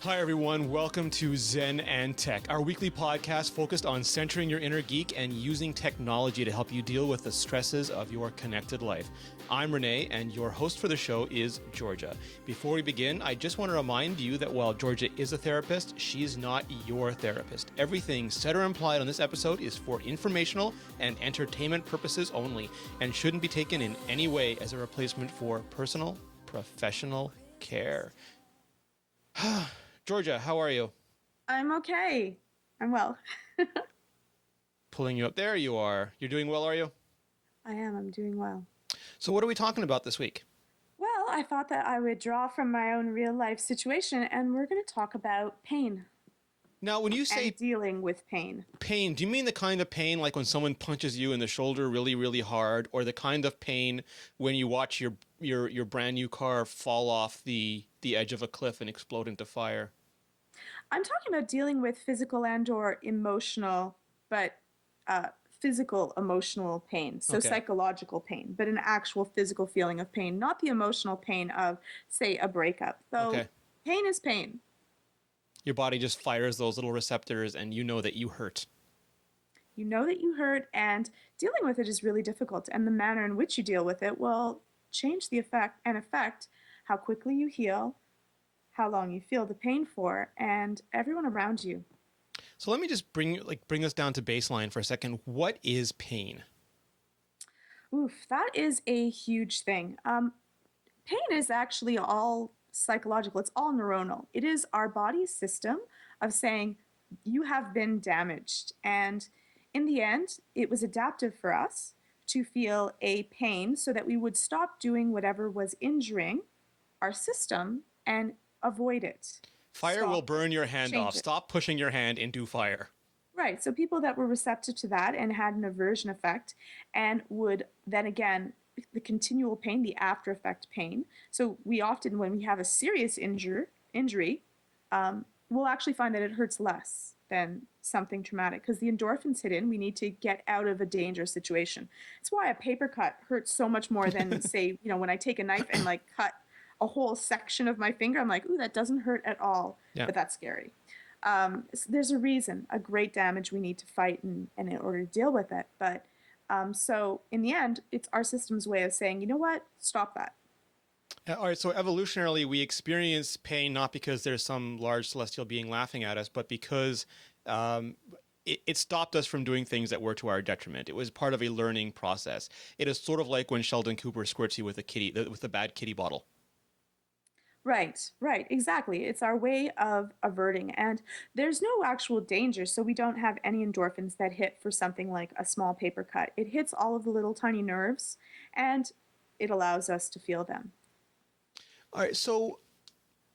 Hi, everyone. Welcome to ZEN and TECH, our weekly podcast focused on centering your inner geek and using technology to help you deal with the stresses of your connected life. I'm Rene, and your host for the show is Georgia. Before we begin, I just want to remind you that while Georgia is a therapist, she's not your therapist. Everything said or implied on this episode is for informational and entertainment purposes only and shouldn't be taken in any way as a replacement for personal, professional care. Georgia, how are you? I'm okay. I'm well. Pulling you up. There you are. You're doing well, are you? I am. I'm doing well. So what are we talking about this week? Well, I thought that I would draw from my own real life situation, and we're going to talk about pain Now, when you say and dealing with pain. pain, do you mean the kind of pain like when someone punches you in the shoulder really, really hard, or the kind of pain when you watch your brand new car fall off the edge of a cliff and explode into fire? I'm talking about dealing with physical and or emotional, but physical emotional pain. So Okay. psychological pain, but an actual physical feeling of pain, not the emotional pain of, say, a breakup. Though Okay. pain is pain. Your body just fires those little receptors and you know that you hurt. You know that you hurt, and dealing with it is really difficult. And the manner in which you deal with it will change the effect and affect how quickly you heal, how long you feel the pain for, and everyone around you. So let me just bring us down to baseline for a second. What is pain? Oof, that is a huge thing. Pain is actually all psychological, it's all neuronal. It is our body's system of saying, you have been damaged. And in the end, it was adaptive for us to feel a pain so that we would stop doing whatever was injuring our system and avoid it. Fire will Stop it, burn your hand off. change it. Stop pushing your hand into fire. Right. So people that were receptive to that and had an aversion effect and would then again, the continual pain, the after effect pain. So we often, when we have a serious injury, we'll actually find that it hurts less than something traumatic because the endorphins hit in. We need to get out of a dangerous situation. It's why a paper cut hurts so much more than, say, when I take a knife and like cut a whole section of my finger. I'm like, ooh, that doesn't hurt at all, Yeah. but that's scary. So there's a reason, a great damage we need to fight and in order to deal with it. But so in the end, it's our system's way of saying, you know what, stop that. All right, so evolutionarily, we experience pain not because there's some large celestial being laughing at us, but because it stopped us from doing things that were to our detriment. It was part of a learning process. It is sort of like when Sheldon Cooper squirts you with with the bad kitty bottle. Right, exactly. It's our way of averting. And there's no actual danger, so we don't have any endorphins that hit for something like a small paper cut. It hits all of the little tiny nerves, and it allows us to feel them. All right, so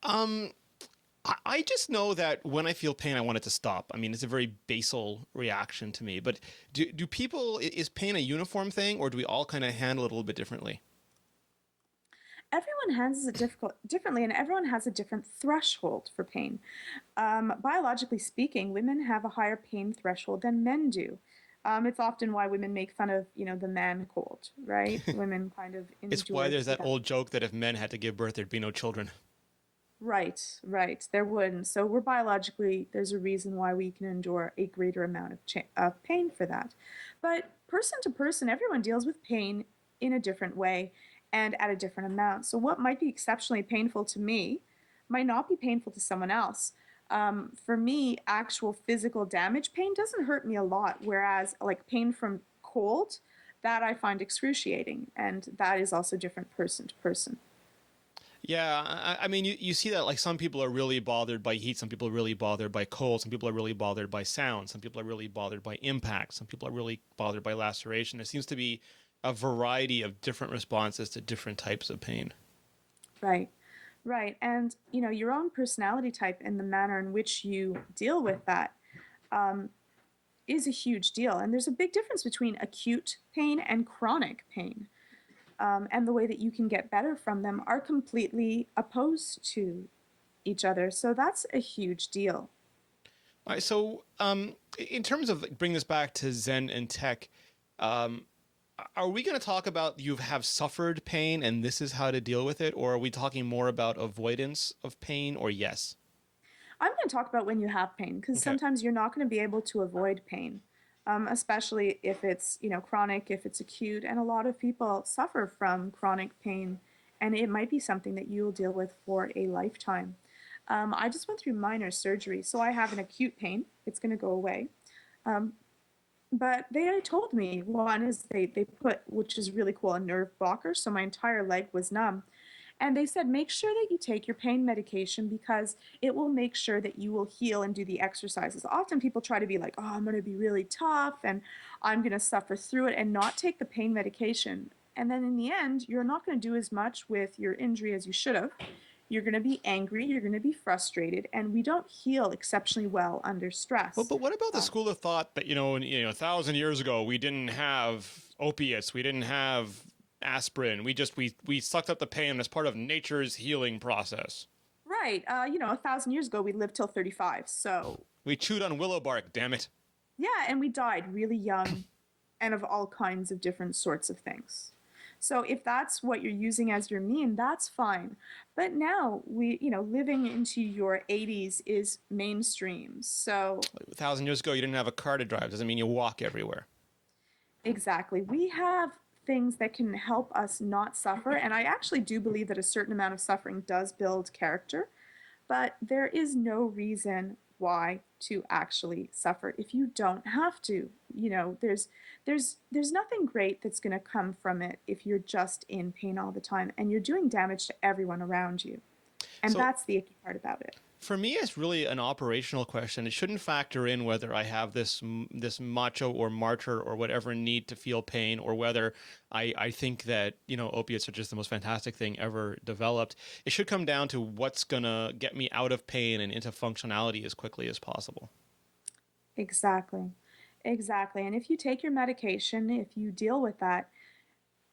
I just know that when I feel pain, I want it to stop. I mean, it's a very basal reaction to me. But do people, is pain a uniform thing, or do we all kind of handle it a little bit differently? Everyone handles it differently, and everyone has a different threshold for pain. Biologically speaking, women have a higher pain threshold than men do. It's often why women make fun of, the man cold, right? Women kind of It's why endure there's that that. old joke that if men had to give birth, there'd be no children. Right. There wouldn't. So we're biologically, there's a reason why we can endure a greater amount of pain for that. But person to person, everyone deals with pain in a different way and at a different amount. So what might be exceptionally painful to me might not be painful to someone else. For me, actual physical damage pain doesn't hurt me a lot, whereas like pain from cold, that I find excruciating, and that is also different person to person. Yeah, I mean, you see that like some people are really bothered by heat, some people are really bothered by cold, some people are really bothered by sound, some people are really bothered by impact, some people are really bothered by laceration. There seems to be a variety of different responses to different types of pain. Right. Right. And, your own personality type and the manner in which you deal with that is a huge deal. And there's a big difference between acute pain and chronic pain. And the way that you can get better from them are completely opposed to each other. So that's a huge deal. All right, so in terms of bring this back to Zen and Tech, are we going to talk about you have suffered pain and this is how to deal with it, or are we talking more about avoidance of pain, or yes? I'm going to talk about when you have pain, because Okay. sometimes you're not going to be able to avoid pain, especially if it's, chronic, if it's acute. And a lot of people suffer from chronic pain, and it might be something that you will deal with for a lifetime. I just went through minor surgery, so I have an acute pain. It's going to go away. But they told me, one is they put, which is really cool, a nerve blocker, so my entire leg was numb. And they said, make sure that you take your pain medication because it will make sure that you will heal and do the exercises. Often people try to be like, oh, I'm going to be really tough and I'm going to suffer through it and not take the pain medication. And then in the end, you're not going to do as much with your injury as you should have. You're going to be angry, you're going to be frustrated, and we don't heal exceptionally well under Well, stress. but what about the school of thought that, 1,000 years ago, we didn't have opiates, we didn't have aspirin, we sucked up the pain as part of nature's healing process. Right. 1,000 years ago, we lived till 35. So, We chewed on willow bark, damn it. yeah, and we died really young and of all kinds of different sorts of things. So, if that's what you're using as your mean, that's fine. But now, living into your 80s is mainstream. So, 1,000 years ago, you didn't have a car to drive. Doesn't mean you walk everywhere. exactly. We have things that can help us not suffer. And I actually do believe that a certain amount of suffering does build character. But there is no reason why to actually suffer if you don't have to. There's nothing great that's going to come from it if you're just in pain all the time and you're doing damage to everyone around you. And So that's the icky part about it. for me, it's really an operational question. It shouldn't factor in whether I have this macho or martyr or whatever need to feel pain, or whether I think that opiates are just the most fantastic thing ever developed. It should come down to what's gonna get me out of pain and into functionality as quickly as possible. Exactly. Exactly. And if you take your medication, if you deal with that,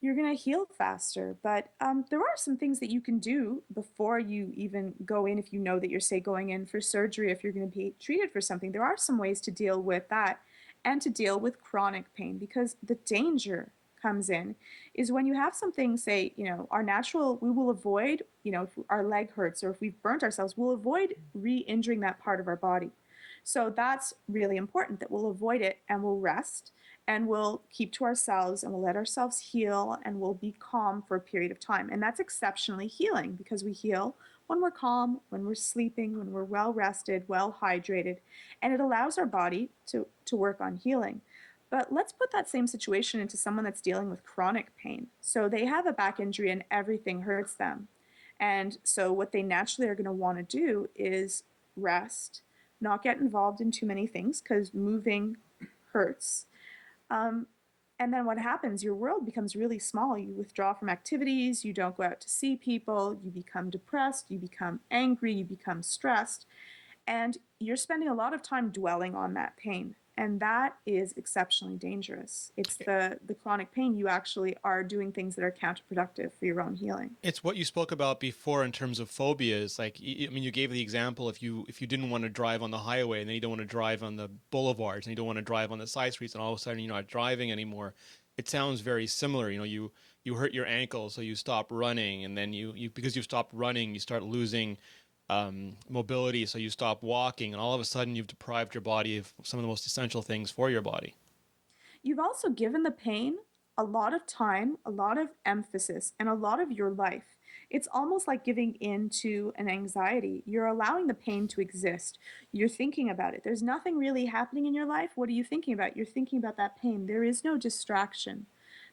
you're going to heal faster. But there are some things that you can do before you even go in. If you know that you're, say, going in for surgery, if you're going to be treated for something, there are some ways to deal with that and to deal with chronic pain, because the danger comes in is when you have something, say, our natural, we will avoid, if our leg hurts or if we've burnt ourselves, we'll avoid re-injuring that part of our body. So that's really important, that we'll avoid it and we'll rest and we'll keep to ourselves and we'll let ourselves heal and we'll be calm for a period of time. And that's exceptionally healing, because we heal when we're calm, when we're sleeping, when we're well rested, well hydrated, and it allows our body to work on healing. But let's put that same situation into someone that's dealing with chronic pain. So they have a back injury and everything hurts them. And so what they naturally are going to want to do is rest, not get involved in too many things because moving hurts. Um, and then what happens? Your world becomes really small. You withdraw from activities, you don't go out to see people, you become depressed, you become angry, you become stressed, and you're spending a lot of time dwelling on that pain. And that is exceptionally dangerous. It's the chronic pain. You actually are doing things that are counterproductive for your own healing. It's what you spoke about before in terms of phobias. Like, you gave the example, if you didn't want to drive on the highway, and then you don't want to drive on the boulevards, and you don't want to drive on the side streets, and all of a sudden you're not driving anymore. It sounds very similar. You hurt your ankle, so you stop running, and then you because you've stopped running, you start losing mobility, so you stop walking, and all of a sudden you've deprived your body of some of the most essential things for your body. You've also given the pain a lot of time, a lot of emphasis, and a lot of your life. It's almost like giving in to an anxiety. You're allowing the pain to exist. You're thinking about it. There's nothing really happening in your life. What are you thinking about? You're thinking about that pain. There is no distraction.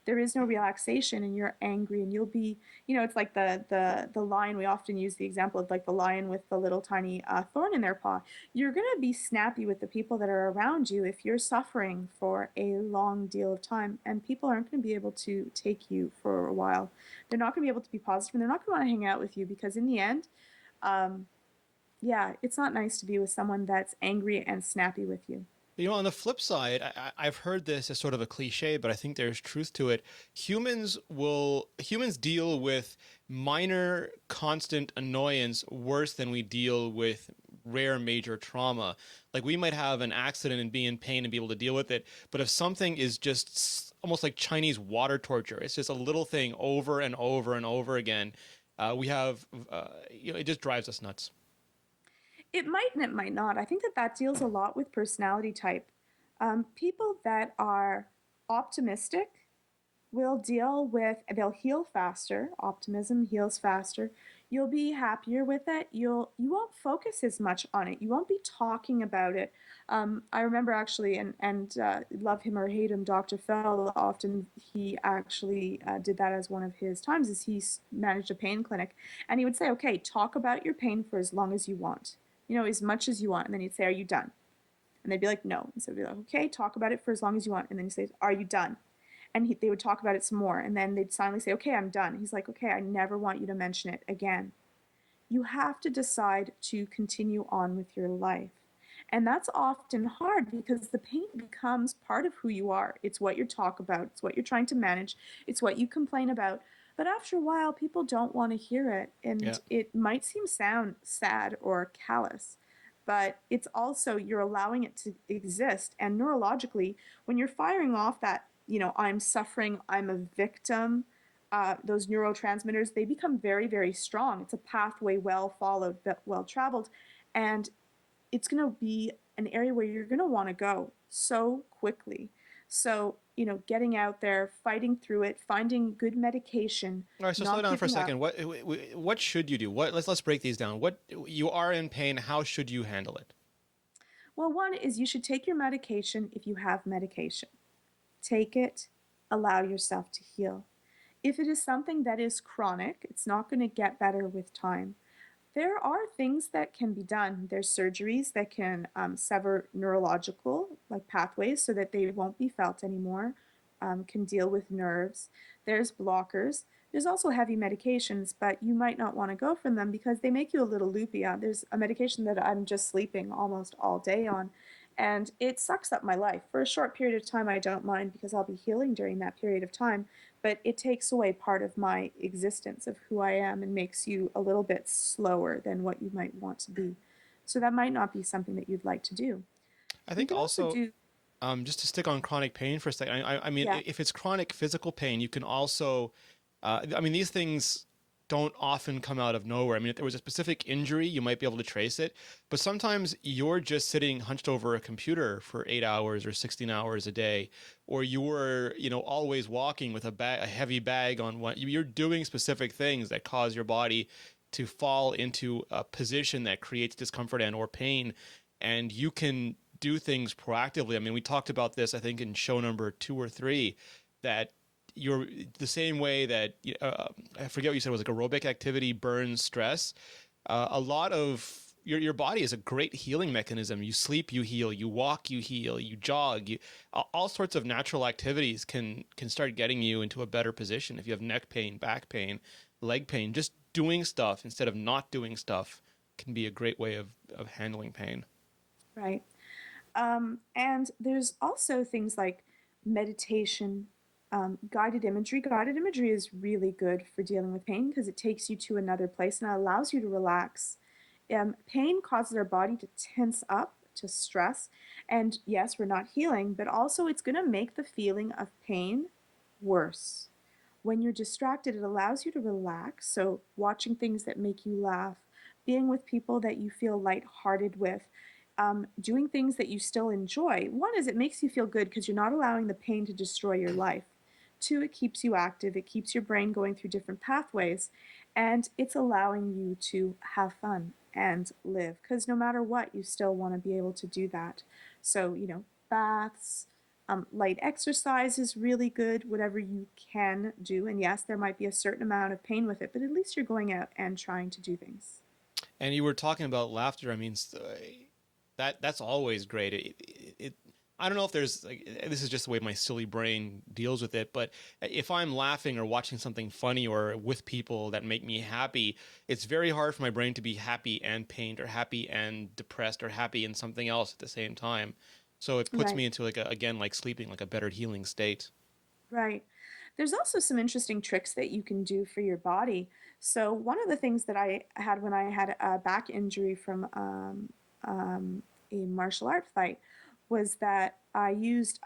There is no relaxation, and you're angry, and you'll be, it's like the lion. We often use the example of like the lion with the little tiny thorn in their paw. You're going to be snappy with the people that are around you if you're suffering for a long deal of time, and people aren't going to be able to take you for a while. They're not going to be able to be positive, and they're not going to want to hang out with you, because in the end, yeah, it's not nice to be with someone that's angry and snappy with you. On the flip side, I've heard this as sort of a cliche, but I think there's truth to it. Humans deal with minor, constant annoyance worse than we deal with rare major trauma. Like, we might have an accident and be in pain and be able to deal with it, but if something is just almost like Chinese water torture, it's just a little thing over and over and over again, it just drives us nuts. It might and it might not. I think that that deals a lot with personality type. People that are optimistic will deal with, they'll heal faster. Optimism heals faster. You'll be happier with it. You won't focus as much on it. You won't be talking about it. I remember actually, and love him or hate him, Dr. Fell, often he actually did that as one of his times, is he managed a pain clinic, and he would say, okay, talk about your pain for as long as you want, as much as you want, and then he'd say, are you done? And they'd be like, no. And so he'd be like, okay, talk about it for as long as you want, and then he says, are you done? And they would talk about it some more, and then they'd finally say, okay, I'm done. He's like, okay, I never want you to mention it again. You have to decide to continue on with your life. And that's often hard because the pain becomes part of who you are. It's what you talk about, it's what you're trying to manage, it's what you complain about. But after a while, people don't want to hear it. Yeah. And it might sound sad or callous, but it's also you're allowing it to exist. And neurologically, when you're firing off that, I'm suffering, I'm a victim, those neurotransmitters, they become very, very strong. It's a pathway well followed, well traveled. And it's going to be an area where you're going to want to go so quickly. So, getting out there, fighting through it, finding good medication, All right, so slow not down for a giving up. second. What should you do? Let's break these down. What you are in pain, how should you handle it? Well, one is you should take your medication if you have medication. Take it, allow yourself to heal. If it is something that is chronic, it's not going to get better with time. There are things that can be done. There's surgeries that can sever neurological like pathways so that they won't be felt anymore, can deal with nerves. There's blockers. There's also heavy medications, but you might not want to go from them because they make you a little loopy. There's a medication that I'm just sleeping almost all day on, and it sucks up my life. For a short period of time, I don't mind because I'll be healing during that period of time, but it takes away part of my existence of who I am and makes you a little bit slower than what you might want to be. So that might not be something that you'd like to do. I You think can also also, do, just to stick on chronic pain for a second, I mean, yeah, if it's chronic physical pain, you can also, I mean, these things don't often come out of nowhere. I mean, if there was a specific injury, you might be able to trace it, but sometimes you're just sitting hunched over a computer for 8 hours or 16 hours a day, or you're, always walking with a heavy bag on one. You're doing specific things that cause your body to fall into a position that creates discomfort and or pain, and you can do things proactively. I mean, we talked about this, I think, in show number 2 or 3, that you're the same way that I forget what you said, it was like aerobic activity burns stress. A lot of your body is a great healing mechanism. You sleep, you heal. You walk, you heal. You jog. All sorts of natural activities can start getting you into a better position. If you have neck pain, back pain, leg pain, just doing stuff instead of not doing stuff can be a great way of handling pain. right. And there's also things like meditation, guided imagery. Guided imagery is really good for dealing with pain because it takes you to another place and it allows you to relax. Pain causes our body to tense up, to stress. And yes, we're not healing, but also it's going to make the feeling of pain worse. When you're distracted, it allows you to relax. So, watching things that make you laugh, being with people that you feel lighthearted with, doing things that you still enjoy. One is it makes you feel good because you're not allowing the pain to destroy your life. Two, it keeps you active, it keeps your brain going through different pathways, and it's allowing you to have fun and live because no matter what, you still want to be able to do that. So, baths, light exercise is really good, whatever you can do. And yes, there might be a certain amount of pain with it, but at least you're going out and trying to do things. And you were talking about laughter. I mean, that's always great. I don't know if there's like, this is just the way my silly brain deals with it, but if I'm laughing or watching something funny or with people that make me happy, it's very hard for my brain to be happy and pained or happy and depressed or happy in something else at the same time. So it puts Right, me into like again, like sleeping, like a better healing state. right. There's also some interesting tricks that you can do for your body. So, one of the things that I had when I had a back injury from a martial art fight was that I used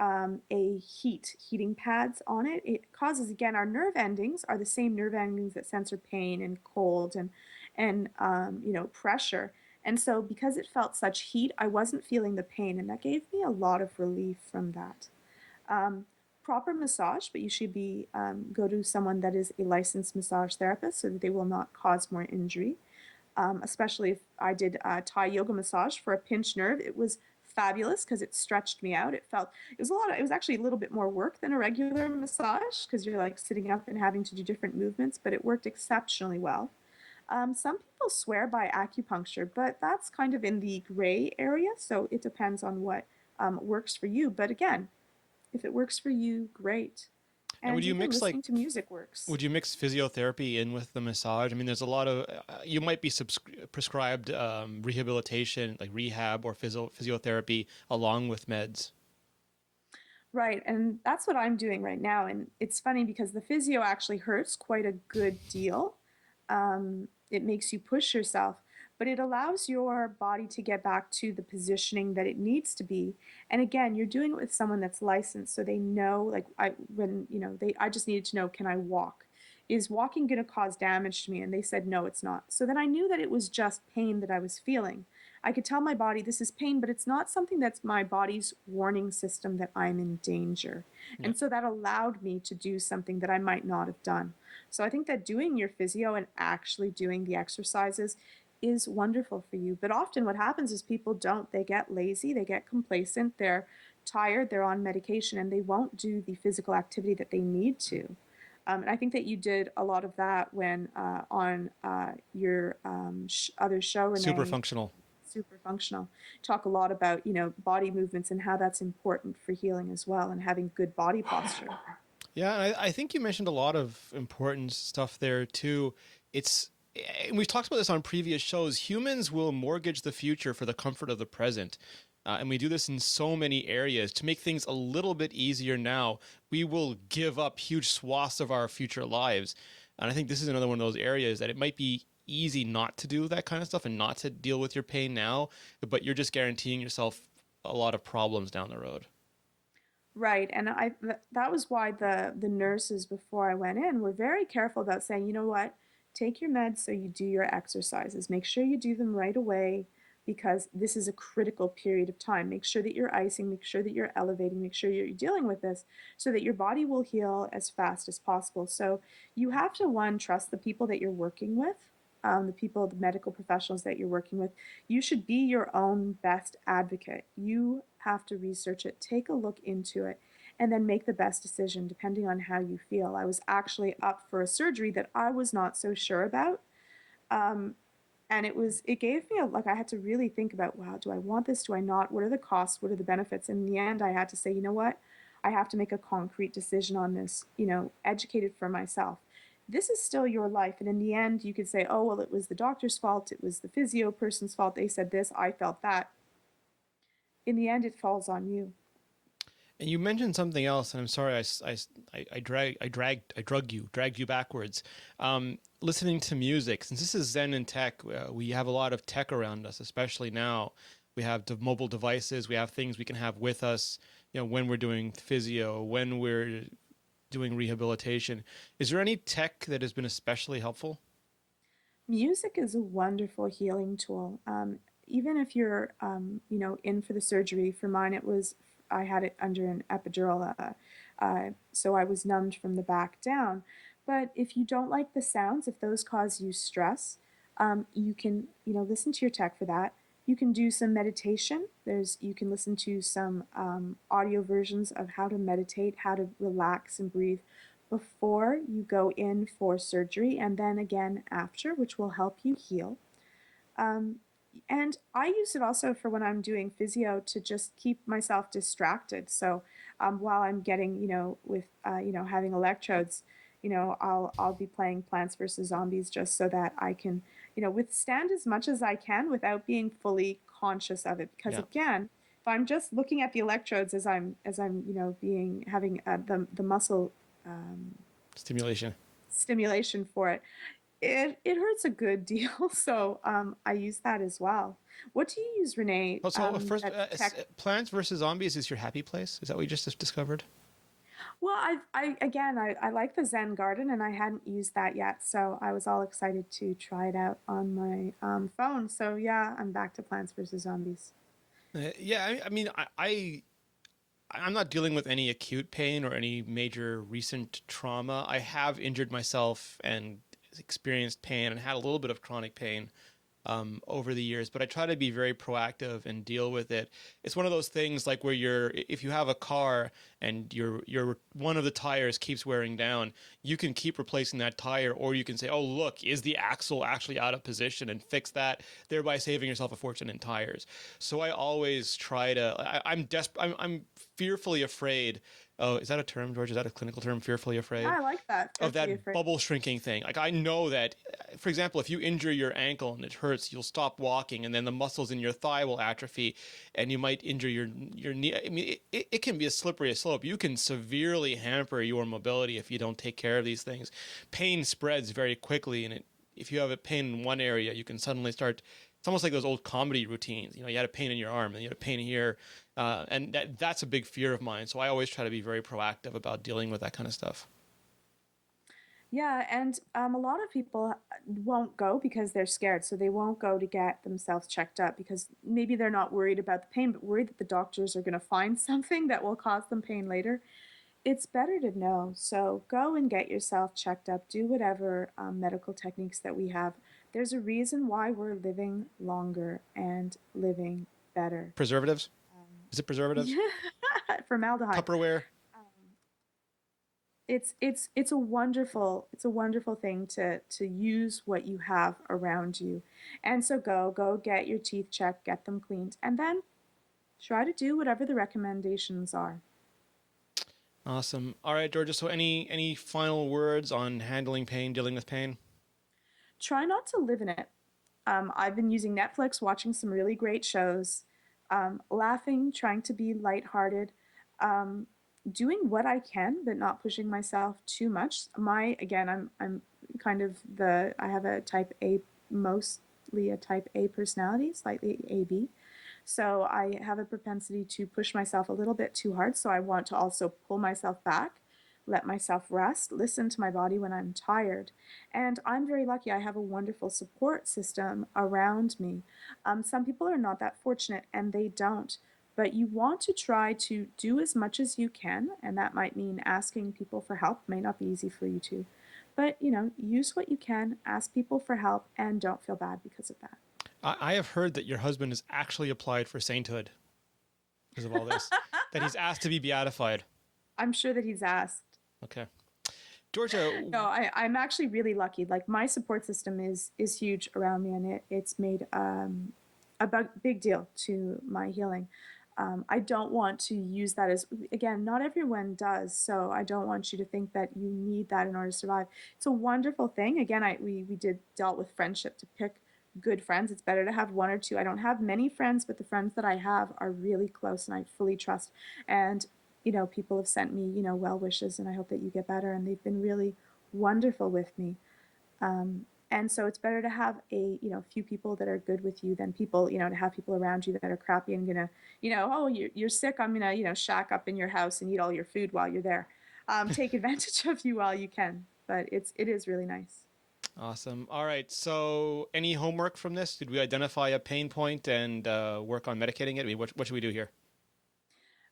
heating pads on it. It causes, again, our nerve endings are the same nerve endings that sense pain and cold and pressure. And so because it felt such heat, I wasn't feeling the pain, and that gave me a lot of relief from that. Um, Proper massage, but you should be go to someone that is a licensed massage therapist so that they will not cause more injury. Especially if I did Thai yoga massage for a pinched nerve, it was fabulous because it stretched me out. It was a lot of, it was actually a little bit more work than a regular massage because you're like sitting up and having to do different movements, but it worked exceptionally well. Some people swear by acupuncture, but that's kind of in the gray area, so it depends on what works for you. But again, if it works for you, great. And And even listening to music works. would you mix physiotherapy in with the massage? I mean, there's a lot of, you might be prescribed rehabilitation, like rehab or physiotherapy along with meds. Right, and that's what I'm doing right now. And it's funny because the physio actually hurts quite a good deal. It makes you push yourself, but it allows your body to get back to the positioning that it needs to be. And again, you're doing it with someone that's licensed, so they know. Like I just needed to know, can I walk? Is walking going to cause damage to me? And they said no, it's not. So then I knew that it was just pain that I was feeling. I could tell my body this is pain, but it's not something that's my body's warning system that I'm in danger. Yeah. And so that allowed me to do something that I might not have done. So I think that doing your physio and actually doing the exercises is wonderful for you. But often what happens is people don't. They get lazy, they get complacent, they're tired, they're on medication, and they won't do the physical activity that they need to. And I think that you did a lot of that when on your other show, Super Rene, functional. super functional. Talk a lot about, body movements and how that's important for healing as well and having good body posture. Yeah, I think you mentioned a lot of important stuff there too. And we've talked about this on previous shows. Humans will mortgage the future for the comfort of the present. And we do this in so many areas. To make things a little bit easier now, we will give up huge swaths of our future lives. And I think this is another one of those areas that it might be easy not to do that kind of stuff and not to deal with your pain now, but you're just guaranteeing yourself a lot of problems down the road. Right, and that was why the nurses before I went in were very careful about saying, you know what, take your meds so you do your exercises. Make sure you do them right away because this is a critical period of time. Make sure that you're icing, make sure that you're elevating, make sure you're dealing with this so that your body will heal as fast as possible. So you have to, one, trust the people that you're working with, the people, the medical professionals that you're working with. You should be your own best advocate. You have to research it, take a look into it, and then make the best decision depending on how you feel. I was actually up for a surgery that I was not so sure about. Um, and it gave me like I had to really think about, wow, do I want this? Do I not? What are the costs? What are the benefits? And in the end, I had to say, you know what? I have to make a concrete decision on this, educated for myself. This is still your life. And in the end, you could say, oh, well, it was the doctor's fault. It was the physio person's fault. They said this. I felt that. In the end, it falls on you. And you mentioned something else, and I'm sorry, dragged you backwards. Listening to music, since this is Zen and Tech, we have a lot of tech around us, especially now. We have mobile devices, we have things we can have with us, when we're doing physio, when we're doing rehabilitation. Is there any tech that has been especially helpful? Music is a wonderful healing tool. Even if you're, in for the surgery, for mine, I had it under an epidural, so I was numbed from the back down. But if you don't like the sounds, if those cause you stress, you can, listen to your tech for that. You can do some meditation. You can listen to some audio versions of how to meditate, how to relax and breathe before you go in for surgery, and then again after, which will help you heal. Um, and I use it also for when I'm doing physio to just keep myself distracted. So while I'm getting, with, having electrodes, I'll be playing Plants vs. Zombies just so that I can, withstand as much as I can without being fully conscious of it. Because Yeah. again, if I'm just looking at the electrodes as I'm, having the muscle Stimulation. stimulation for it, it hurts a good deal. So I use that as well. What do you use, Renee? Also, first, That's tech. Plants vs. Zombies is your happy place? Is that what you just discovered? Well, I like the Zen garden, and I hadn't used that yet, so I was all excited to try it out on my phone. So yeah, I'm back to Plants vs Zombies. Yeah, I mean, I'm not dealing with any acute pain or any major recent trauma. I have injured myself and experienced pain and had a little bit of chronic pain over the years, but I try to be very proactive and deal with it. It's one of those things like where if you have a car and your one of the tires keeps wearing down, you can keep replacing that tire, or you can say, oh look, is the axle actually out of position, and fix that, thereby saving yourself a fortune in tires. So I always try to. I'm fearfully afraid. Oh, is that a term, George? Is that a clinical term? Fearfully Yeah, afraid I like that. of Fearfully that afraid. bubble shrinking thing. Like I know that, for example, if you injure your ankle and it hurts, you'll stop walking, and then the muscles in your thigh will atrophy, and you might injure your knee. I mean, it can be a slippery slope. You can severely hamper your mobility if you don't take care of these things. Pain spreads very quickly, and if you have a pain in one area, you can suddenly start. It's almost like those old comedy routines. You know, you had a pain in your arm, and you had a pain here, and that's a big fear of mine. So I always try to be very proactive about dealing with that kind of stuff. Yeah, and a lot of people won't go because they're scared. So they won't go to get themselves checked up because maybe they're not worried about the pain, but worried that the doctors are going to find something that will cause them pain later. It's better to know. So go and get yourself checked up. Do whatever medical techniques that we have. There's a reason why we're living longer and living better. Preservatives? Is it preservatives? Yeah, formaldehyde. Tupperware? It's a wonderful thing to use what you have around you. And so go get your teeth checked, get them cleaned, and then try to do whatever the recommendations are. Awesome. All right, Georgia. So any final words on handling pain, dealing with pain? Try not to live in it. I've been using Netflix, watching some really great shows, laughing, trying to be lighthearted, um, doing what I can, but not pushing myself too much. I'm kind of I have a type A, mostly a type A personality, slightly AB. So I have a propensity to push myself a little bit too hard. So I want to also pull myself back, let myself rest, listen to my body when I'm tired. And I'm very lucky. I have a wonderful support system around me. Some people are not that fortunate and they don't. But you want to try to do as much as you can, and that might mean asking people for help. It may not be easy for you to, but use what you can, ask people for help, and don't feel bad because of that. I have heard that your husband has actually applied for sainthood because of all this, that he's asked to be beatified. I'm sure that he's asked. Okay. Georgia. No, I'm actually really lucky. Like my support system is huge around me, and it's made a big deal to my healing. I don't want to use that as, again, not everyone does, so I don't want you to think that you need that in order to survive. It's a wonderful thing. Again, we did dealt with friendship to pick good friends. It's better to have one or two. I don't have many friends, but the friends that I have are really close and I fully trust. And people have sent me well wishes, and I hope that you get better. And they've been really wonderful with me. And so it's better to have a few people that are good with you than people to have people around you that are crappy and gonna oh you're sick, I'm gonna shack up in your house and eat all your food while you're there. Take advantage of you while you can, but it is really nice. Awesome. All right. So any homework from this? Did we identify a pain point and work on medicating it? I mean, what should we do here?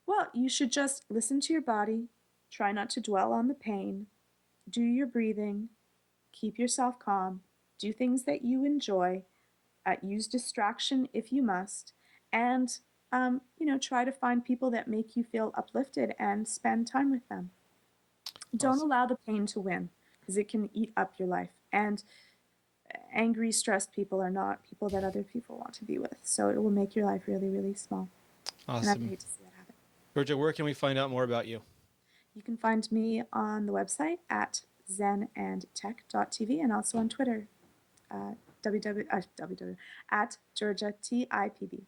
Well, you should just listen to your body, try not to dwell on the pain, do your breathing, keep yourself calm, do things that you enjoy, use distraction if you must, and try to find people that make you feel uplifted and spend time with them. Don't Awesome. allow the pain to win because it can eat up your life. And angry, stressed people are not people that other people want to be with. So it will make your life really, really small. And I would Awesome. hate to see that happen. Georgia, where can we find out more about you? You can find me on the website at zenandtech.tv and also on Twitter, www at Georgia TIPB.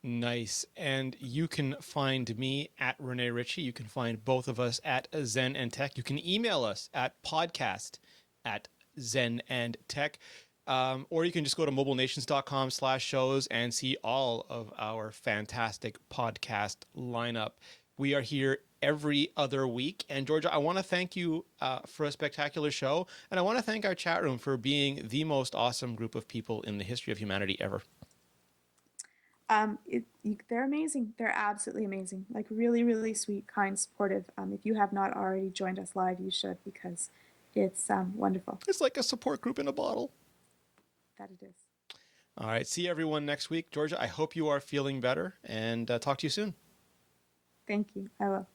Nice. And you can find me at Rene Ritchie. You can find both of us at Zen and Tech. You can email us at podcast at Zen and Tech. Or you can just go to mobilenations.com/shows and see all of our fantastic podcast lineup. We are here every other week. And Georgia, I want to thank you for a spectacular show. And I want to thank our chat room for being the most awesome group of people in the history of humanity ever. They're amazing. They're absolutely amazing. Like really, really sweet, kind, supportive. If you have not already joined us live, you should, because it's wonderful. It's like a support group in a bottle. That it is. All right. See everyone next week. Georgia, I hope you are feeling better, and talk to you soon. Thank you. I will.